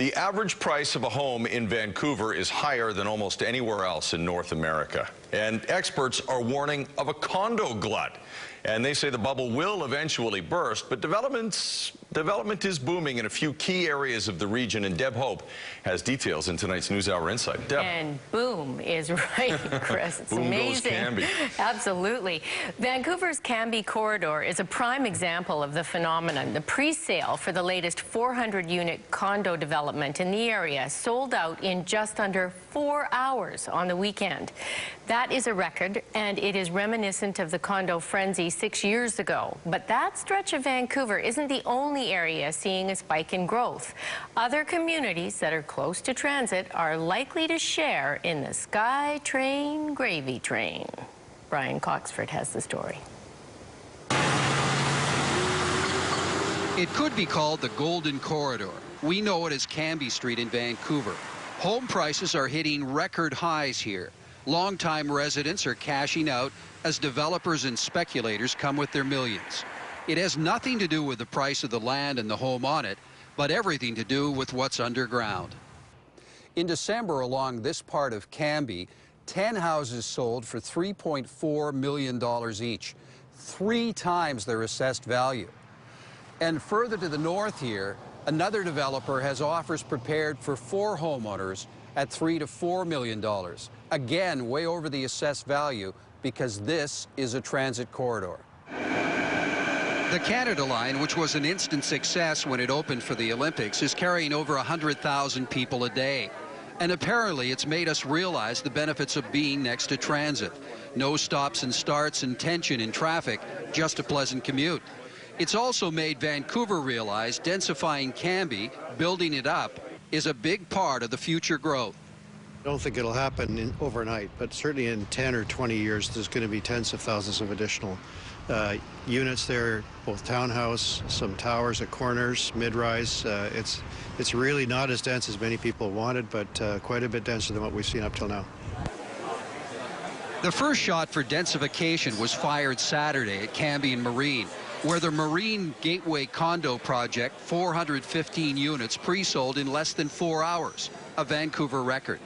The average price of a home in Vancouver is higher than almost anywhere else in North America. And experts are warning of a condo glut. And they say the bubble will eventually burst, but development is booming in a few key areas of the region. And Deb Hope has details in tonight's NewsHour Insight. Deb. And boom is right, Chris. It's boom amazing. Goes Cambie. Absolutely. Vancouver's Cambie corridor is a prime example of the phenomenon. The pre-sale for the latest 400-unit condo development in the area sold out in just under 4 hours on the weekend. That is a record, and it is reminiscent of the condo frenzy 6 years ago. But that stretch of Vancouver isn't the only area seeing a spike in growth. Other communities that are close to transit are likely to share in the SkyTrain gravy train. Brian Coxford has the story. It could be called the Golden Corridor. We know it as Cambie Street in Vancouver. Home prices are hitting record highs here. Longtime residents are cashing out as developers and speculators come with their millions. It has nothing to do with the price of the land and the home on it, but everything to do with what's underground. In December, along this part of Cambie, 10 houses sold for $3.4 million each, 3 times their assessed value. And further to the north here, another developer has offers prepared for 4 homeowners at $3 to $4 million. Again, way over the assessed value because this is a transit corridor. The Canada Line, which was an instant success when it opened for the Olympics, is carrying over 100,000 people a day. And apparently it's made us realize the benefits of being next to transit. No stops and starts and tension in traffic, just a pleasant commute. It's also made Vancouver realize densifying Cambie, building it up, is a big part of the future growth. I don't think it'll happen overnight, but certainly in 10 or 20 years, there's going to be tens of thousands of additional units there, both townhouse, some towers at corners, mid-rise. It's really not as dense as many people wanted, but quite a bit denser than what we've seen up till now. The first shot for densification was fired Saturday at Cambie and Marine, where the Marine Gateway Condo project, 415 units, pre-sold in less than 4 hours, a Vancouver record.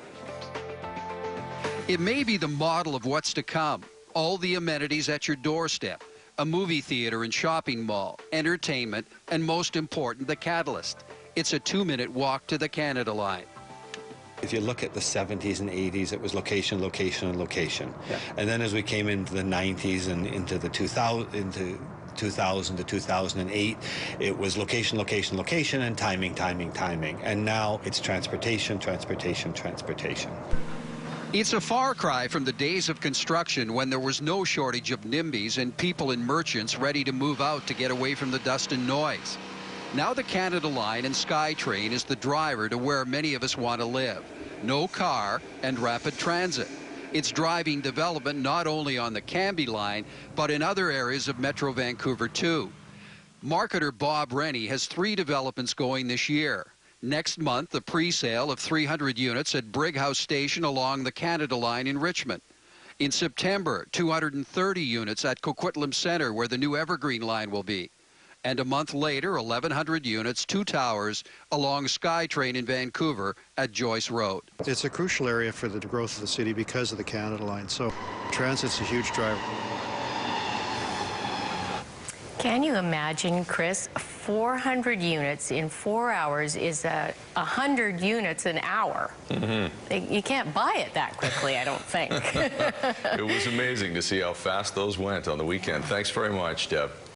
It may be the model of what's to come. All the amenities at your doorstep, a movie theater and shopping mall, entertainment, and most important, the catalyst. It's a 2-minute walk to the Canada Line. If you look at the 70s and 80s, it was location, location, and location. Yeah. And then as we came into the 90s and into the 2000 to 2008, it was location, location, location, and timing, timing, timing. And now it's transportation, transportation, transportation. It's a far cry from the days of construction when there was no shortage of NIMBYs and people and merchants ready to move out to get away from the dust and noise. Now the Canada Line and SkyTrain is the driver to where many of us want to live. No car and rapid transit. It's driving development not only on the Cambie Line, but in other areas of Metro Vancouver too. Marketer Bob Rennie has 3 developments going this year. Next month, the pre-sale of 300 units at Brighouse Station along the Canada Line in Richmond. In September, 230 units at Coquitlam Centre, where the new Evergreen Line will be. And a month later, 1,100 units, 2 towers, along SkyTrain in Vancouver at Joyce Road. It's a crucial area for the growth of the city because of the Canada Line, so transit's a huge driver. Can you imagine, Chris, 400 units in 4 hours is 100 units an hour. Mm-hmm. You can't buy it that quickly, I don't think. It was amazing to see how fast those went on the weekend. Thanks very much, Deb.